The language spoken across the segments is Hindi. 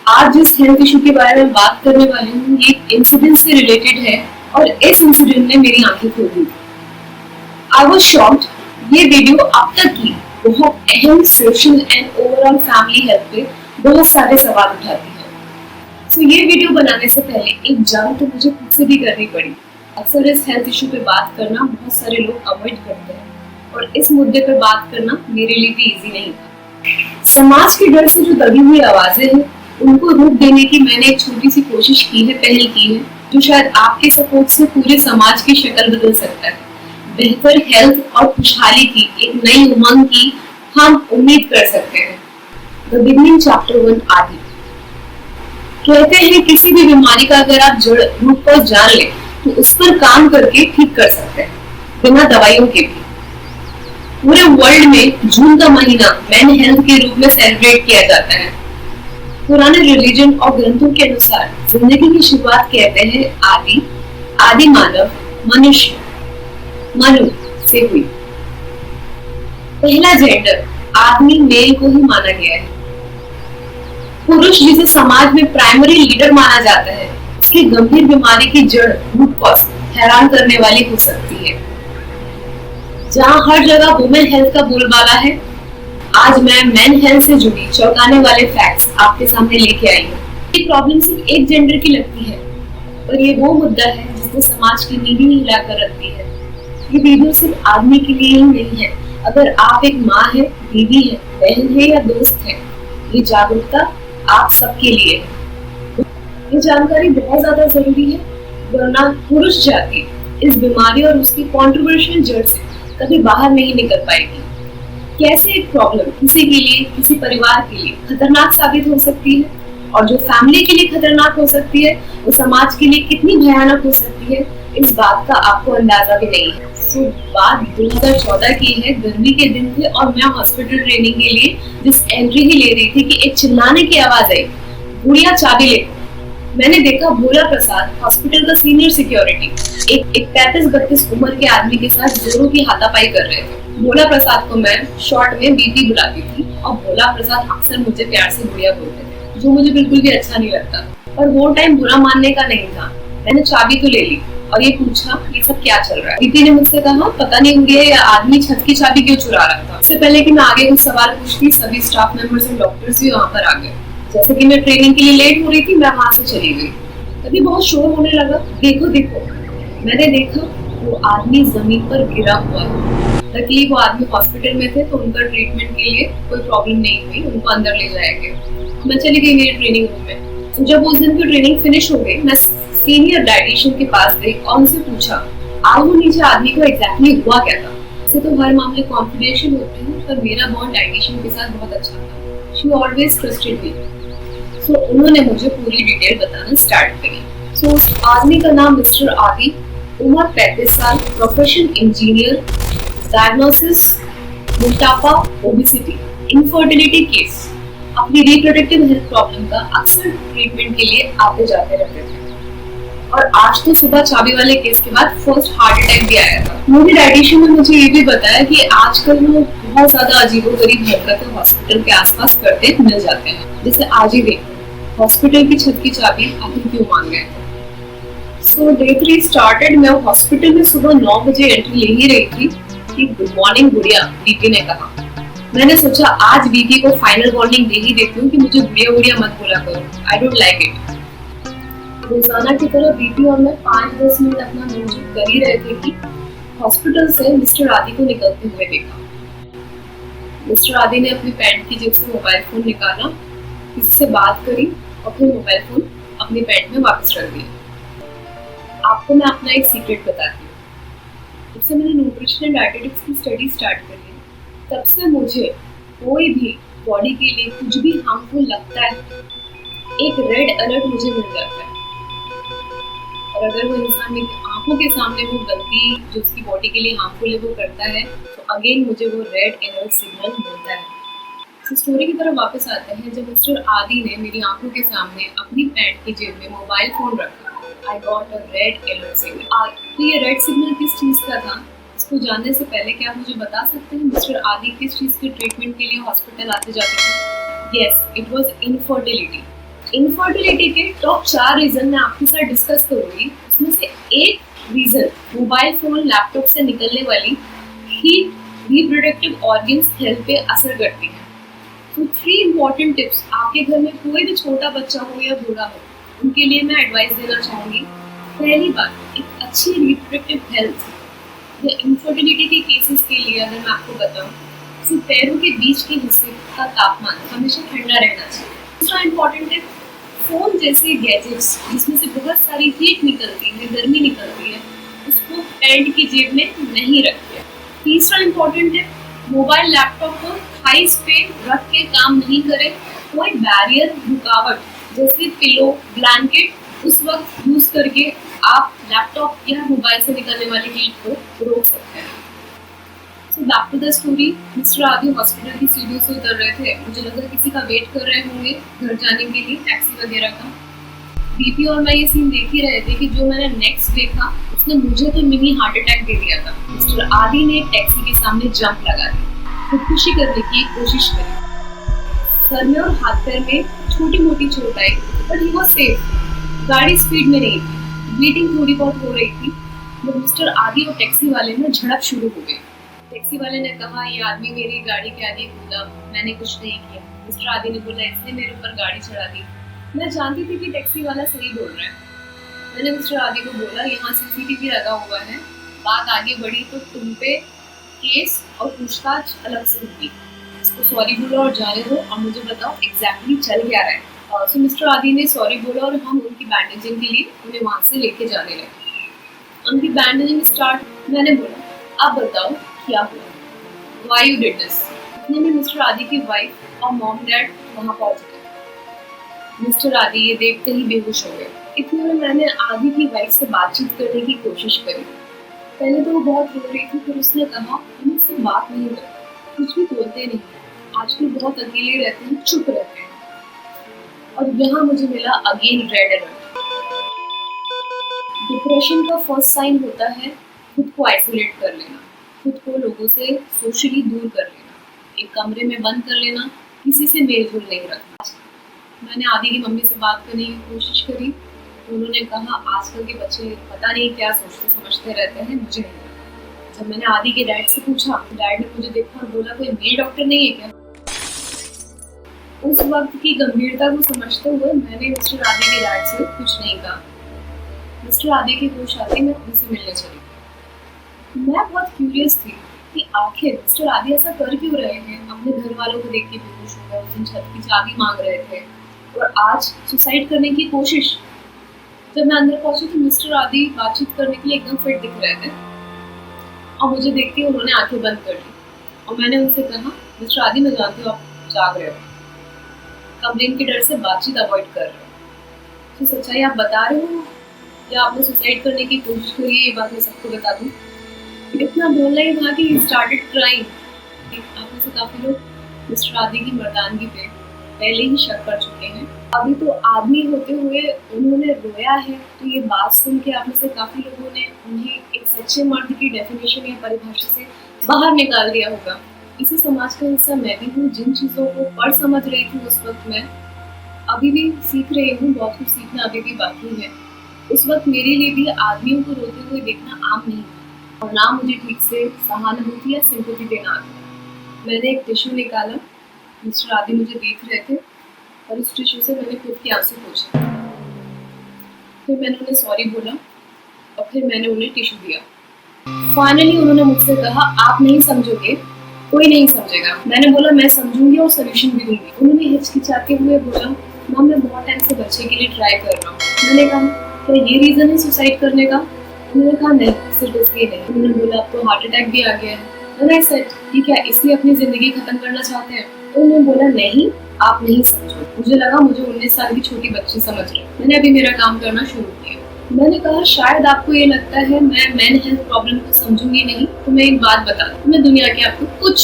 आज जिस हेल्थ इशू के बारे में बात करने वाली हूँ ये एक इंसिडेंट से रिलेटेड है और इस इंसिडेंट ने मेरी आंखें खोल दी। I was shocked. ये वीडियो अब तक की बहुत अहम social and overall family health पे बहुत सारे सवाल उठाती है। तो ये वीडियो बनाने से पहले एक जांच तो मुझे खुद से भी करनी पड़ी। अक्सर इस हेल्थ इशू पे बात करना बहुत सारे लोग अवॉइड करते हैं और इस मुद्दे पे बात करना मेरे लिए भी इजी नहीं था। समाज के डर से जो दबी हुई आवाजें हैं उनको रूप देने की मैंने एक छोटी सी कोशिश की है, पहल की है, जो शायद आपके सपोर्ट से पूरे समाज की शक्ल बदल सकता है। बेहतर हेल्थ और खुशहाली की एक नई उमंग की हम उम्मीद कर सकते हैं। द बिगनिंग चैप्टर 1 आदि। कहते हैं किसी भी बीमारी का अगर आप जड़ रूट कॉज जान ले तो उस पर काम करके ठीक कर सकते हैं, बिना दवाइयों के भी। पूरे वर्ल्ड में जून का महीना मेन हेल्थ के रूप में सेलिब्रेट किया जाता है। पुराने रिलीजन और ग्रंथों के अनुसार जिंदगी की शुरुआत कहते हैं आदि मानव मनुष्य मनु से हुई। पहला जेंडर आदमी मेल को ही माना गया है। पुरुष जिसे समाज में प्राइमरी लीडर माना जाता है, उसकी गंभीर बीमारी की जड़ रूट कॉज हैरान करने वाली हो सकती है। जहां हर जगह वुमेन हेल्थ का बोलबाला है, आज मैं मेन हेल्थ से जुड़ी चौंकाने वाले फैक्ट्स आपके सामने लेके आई हूँ। ये प्रॉब्लम सिर्फ एक जेंडर की लगती है, पर ये वो मुद्दा है जिसने समाज की नींव ही हिलाकर रखती है। ये वीडियो सिर्फ आदमी के लिए ही नहीं है। अगर आप एक माँ है, बीवी है, बहन है या दोस्त है, ये जागरूकता आप सबके लिए है। ये जानकारी बहुत ज्यादा जरूरी है, वरना पुरुष जाति इस बीमारी और उसकी कॉन्ट्रोवर्शियल जड़ से कभी बाहर नहीं निकल पाएगी। कैसे एक प्रॉब्लम किसी के लिए, किसी परिवार के लिए खतरनाक साबित हो सकती है और जो फैमिली के लिए खतरनाक हो सकती है वो समाज के लिए कितनी भयानक हो सकती है, इस बात का आपको अंदाजा भी नहीं है। बात 2014 की है, गर्मी के दिन थे और मैं हॉस्पिटल ट्रेनिंग के लिए जिस एंट्री ही ले रही थी कि एक चिल्लाने की आवाज आई, गुड़िया चाबी ले। मैंने देखा भोला प्रसाद, हॉस्पिटल का सीनियर सिक्योरिटी, एक 35-32 उम्र के आदमी के साथ जोरों की हाथापाई कर रहे थे। भोला प्रसाद को मैं शॉर्ट में बीपी बुलाती थी और भोला प्रसाद अक्सर मुझे प्यार से गुड़िया बोलते थे, जो मुझे बिल्कुल भी अच्छा नहीं लगता। पर वो टाइम बुरा मानने का नहीं था। मैंने चाबी तो ले ली और ये पूछा ये सब क्या चल रहा है। दीदी ने मुझसे कहा पता नहीं मुझे आदमी छत की चाबी क्यों चुरा रहा था। इससे पहले कि मैं आगे कुछ सवाल पूछती, सभी स्टाफ मेंबर्स और डॉक्टर्स भी वहाँ पर आ गए। जैसे कि मैं ट्रेनिंग के लिए लेट हो रही थी, मैं वहाँ से चली गई। तभी बहुत शोर होने लगा। देखो मैंने देखा वो आदमी जमीन पर गिरा हुआ है। लकीली वो आदमी हॉस्पिटल में थे तो उनका ट्रीटमेंट के लिए कोई प्रॉब्लम नहीं हुई, उनको अंदर ले जाया गया। मैं चली गई मेरे ट्रेनिंग रूम में। तो जब उस दिन की ट्रेनिंग फिनिश हो गई, मैं सीनियर डाइटिशियन के पास गई और उनसे पूछा आगे नीचे आदमी को एग्जैक्टली हुआ क्या था। वैसे तो हर मामले कॉन्फिडेंशियल होते हैं, पर मेरा बॉन्ड डाइटिशियन के साथ बहुत अच्छा था। She always trusted me. So उन्होंने मुझे पूरी डिटेल बताना स्टार्ट करी। सो उस आदमी का नाम मिस्टर आदि, उम्र 35 साल, प्रोफेशन इंजीनियर, डायग्नोसिस मोटापा, ओबेसिटी, इनफर्टिलिटी केस। अपनी रिप्रोडक्टिव हेल्थ प्रॉब्लम का अक्सर ट्रीटमेंट के लिए आते जाते रहते थे। और आज तो सुबह चाबी वाले केस के बाद फर्स्ट हार्ट अटैक भी आया था। मेरी डाइटिशियन ने मुझे ये भी बताया कि आजकल वो बहुत ज्यादा अजीबोगरीब हरकतें हॉस्पिटल के आसपास करते मिल जाते हैं। जैसे आज ही देखो, हॉस्पिटल की छत की चाबी आखिर क्यों मांग गए थे। सो डे 3 स्टार्टेड। मैं हॉस्पिटल में सुबह 9 बजे एंट्री ले ही रही थी कि गुड मॉर्निंग गुड़िया, बीपी ने कहा। मैंने सोचा आज बीपी को फाइनल वार्निंग दे ही देती हूँ कि मुझे गुड़िया मत बोला करो, आई डोंट लाइक इट। रोजाना की तरह बीपी और मैं 5-10 मिनट अपना मनोरंजन कर ही रहे थे कि हॉस्पिटल से मिस्टर आदि को निकलते हुए देखा। मिस्टर आदि ने अपनी पैंट की जेब से मोबाइल फोन निकाला, किसी से बात करी और फिर मोबाइल फोन अपनी पैंट में वापस रख दिया। आपको मैं अपना एक सीक्रेट बताती हूँ। जब से मैंने न्यूट्रिशन एंड डाइटेटिक्स की स्टडी स्टार्ट करी, तब से मुझे कोई भी बॉडी के लिए कुछ भी हार्मफुल लगता है, एक रेड अलर्ट मुझे मिल जाता है। और अगर वो इंसान मेरी आंखों के सामने वो गलती जो उसकी बॉडी के लिए हार्मफुल है वो करता है, तो अगेन मुझे वो रेड अलर्ट सिग्नल मिलता है। तो स्टोरी की तरफ वापस आते हैं। जब मिस्टर आदि ने मेरी आंखों के सामने अपनी पैंट की जेब में मोबाइल फोन रखा, I got a red alert signal। तो ये रेड सिग्नल किस चीज का था, इसको जानने से पहले क्या आप मुझे बता सकते हैं मिस्टर आदि किस चीज के ट्रीटमेंट के लिए हॉस्पिटल आते जाते थे? Yes, it was infertility। Infertility के टॉप 4 रीजन मैं आपके साथ डिस्कस करूंगी। उसमें से एक रीजन मोबाइल फोन लैपटॉप से निकलने वाली हीट रिप्रोडक्टिव ऑर्गन्स हेल्थ पे असर करती है। तो 3 इम्पॉर्टेंट टिप्स आपके घर में कोई भी छोटा बच्चा हो या बूढ़ा हो, उनके लिए मैं एडवाइस देना चाहूँगी। पहली बात, एक अच्छी रिप्रोडक्टिव हेल्थ या इनफर्टिलिटी के केसेस के लिए अगर मैं आपको बताऊँ तो पैरों के बीच के हिस्से का तापमान हमेशा ठंडा रहना चाहिए। दूसरा इम्पॉर्टेंट है, फोन जैसे गैजेट्स जिसमें से बहुत सारी हीट निकलती है, गर्मी निकलती है, उसको पैंट की जेब में नहीं रखिए। तीसरा इम्पॉर्टेंट है, मोबाइल लैपटॉप को थाइस पे रख के काम नहीं करें। कोई बैरियर रुकावट जैसे पिलो, ब्लैंकेट उस वक्त यूज करके आप लैपटॉप या मोबाइल से निकलने वाली हीट को रोक सकते हैं। So back to the story. Mister Aadi hospital की सीढ़ियों से उतर रहे थे। मुझे लगा किसी का वेट कर रहे होंगे घर जाने के लिए, टैक्सी वगैरह का। बीपी और मैं ये सीन देख ही रहे थे कि जो मैंने नेक्स्ट देखा उसने मुझे तो मिनी हार्ट अटैक दे दिया था। मिस्टर आदि ने टैक्सी के सामने जंप लगा दी, खुदकुशी करने की कोशिश करी। सर में और हाथ पैर में छोटी मोटी चोट आई, बट ही वाज सेफ। गाड़ी स्पीड में नहीं थी, ब्लीडिंग थोड़ी बहुत हो रही थी। जब मिस्टर आदि और टैक्सी वाले में झड़प शुरू हो गई। टैक्सी वाले ने कहा, ये आदमी मेरी गाड़ी के आगे कूदा, मैंने कुछ नहीं किया। मिस्टर आदि ने बोला, इसने मेरे ऊपर गाड़ी चढ़ा दी। मैं जानती थी कि टैक्सी वाला सही बोल रहा है। मैंने मिस्टर आदि को बोला, यहाँ सीसीटीवी लगा हुआ है, बात आगे बढ़ी तो तुम पे केस और पूछताछ अलग से होगी। इसको सॉरी बोलो और जाने दो और मुझे बताओ एग्जैक्टली चल क्या रहा है। सो मिस्टर आदि ने सॉरी बोला और हम उनकी बैंडेजिंग के लिए उन्हें वहाँ से लेके जाने लगे। उनकी बैंडेजिंग स्टार्ट। मैंने बोला, आप बताओ क्या हुआ, वाई यू डिड दिस। इतने में मिस्टर आदि की वाइफ और मॉम डैड वहाँ पहुँच गए। मिस्टर आदि ये देखते ही बेहोश हो गए। इतने में मैंने आदि की वाइफ से बातचीत करने की कोशिश करी। पहले तो वो बहुत रो रही थी, फिर उसने कहा, हम मुझसे बात नहीं करते, कुछ भी बोलते नहीं, आजकल बहुत अकेले रहते हैं, चुप रहते हैं। और यहाँ मुझे मिला अगेन रेड अलर्ट। डिप्रेशन का फर्स्ट साइन होता है खुद को आइसोलेट कर लेना, खुद को लोगों से सोशली दूर कर लेना, एक कमरे में बंद कर लेना, किसी से मेल जोल नहीं रखना। मैंने आदि की मम्मी से बात करने की कोशिश करी तो उन्होंने कहा, आजकल के बच्चे पता नहीं क्या सोचते समझते रहते हैं, मुझे नहीं पता। जब मैंने आदि के डैड से पूछा, डैड ने मुझे देखा और बोला, कोई मेल डॉक्टर नहीं है क्या? उस वक्त की गंभीरता को समझते हुए मैंने मिस्टर आदि के डैड से कुछ नहीं कहा। मिस्टर आदि के होश आते मैं उनसे मिलने चली। मैं बहुत क्यूरियस थी कि आखिर मिस्टर आदि ऐसा कर क्यों रहे हैं। अपने घर वालों को देख के बेहोश हो गए, उस दिन छत की चाबी मांग रहे थे और आज सुसाइड करने की कोशिश। जब मैं अंदर पहुंची तो मिस्टर आदि बातचीत करने के लिए एकदम फिट दिख रहे थे और मुझे देखते ही उन्होंने आंखें बंद कर ली। और मैंने उनसे कहा, मिस्टर आदि मैं जानती हूँ आप जाग रहे हो, कंप्लेन के डर से बातचीत अवॉइड कर रहे हो, तो सच्चाई आप बता रहे हो या आपने सुसाइड करने की कोशिश करी है, ये बात मैं सबको बता दूँ। इतना बोलना ही था कि स्टार्टेड क्राइंग। आप में से काफी लोग मिस्टर आदि की मर्दानगी पे पहले ही शक कर चुके हैं। अभी तो आदमी होते हुए उन्होंने रोया है, तो ये बात सुन के आप में से काफी लोगों ने उन्हें एक सच्चे मर्द की डेफिनेशन या परिभाषा से बाहर निकाल दिया होगा। इसी समाज का हिस्सा मैं भी हूँ। जिन चीज़ों को पढ़ समझ रही थी उस वक्त मैं अभी भी सीख रही हूँ, बहुत कुछ सीखना अभी भी बाकी है। उस वक्त मेरे लिए भी आदमियों को रोते हुए देखना आम नहीं था और ना मुझे ठीक से सहानुभूति या सिंपैथी देना आता। मैंने एक टिश्यू निकाला, मिस्टर आदि मुझे देख रहे थे और उस टिश्यू से मैंने खुद के आंसू पोंछे। फिर मैंने उन्हें सॉरी बोला और फिर मैंने उन्हें टिश्यू दिया। फाइनली उन्होंने मुझसे कहा, आप नहीं समझोगे, कोई नहीं समझेगा। मैंने बोला, मैं समझूंगी और सोल्यूशन भी दूंगी। उन्होंने हिचकिचाते हुए बोला, माँ मैं बहुत टाइम से बच्चे के लिए ट्राई कर रहा हूँ। मैंने कहा, क्या ये रीजन है सुसाइड करने का? उन्होंने कहा, नहीं, सिर्फ इसलिए नहीं। उन्होंने बोला, अब तो हार्ट अटैक भी आ गया है। मैंने सेड, ये क्या इसलिए अपनी जिंदगी खत्म करना चाहते हैं? उन्होंने बोला, नहीं, आप नहीं समझो। मुझे लगा मुझे 19 साल की छोटी बच्ची समझ रहे। मैंने अभी मेरा काम करना शुरू किया। मैंने कहा, शायद आपको ये लगता है मैं मेन हेल्थ प्रॉब्लम को समझूंगी नहीं, तो मैं एक बात बता दूं। मैं दुनिया के आपको कुछ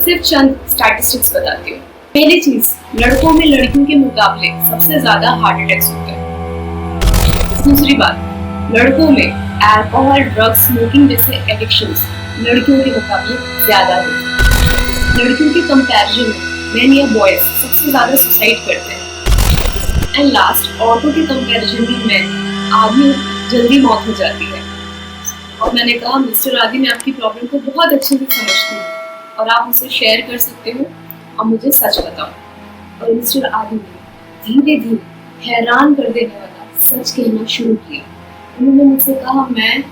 सिर्फ चंद स्टैटिस्टिक्स बताती हूँ। पहली चीज, लड़कों में लड़कियों के मुकाबले सबसे ज्यादा हार्ट अटैक्स होते हैं। दूसरी बात, लड़कों में अल्कोहल, ड्रग्स, स्मोकिंग जैसे एडिक्शंस लड़कियों के मुकाबले ज्यादा होते हैं। लड़कियों के कंपैरिजन में मेन या बॉयज सबसे ज्यादा सुसाइड करते हैं। एंड लास्ट, औरतों के कंपैरिजन में मैं आदमी जल्दी मौत हो जाती है। और मैंने कहा, मिस्टर आदि, मैं आपकी प्रॉब्लम को बहुत अच्छे से समझती हूँ और आप मुझसे शेयर कर सकते हो और मुझे सच बताओ। और मिस्टर आदि ने धीरे धीरे हैरान कर देने वाला सच कहना शुरू किया। उन्होंने मुझसे कहा, मैं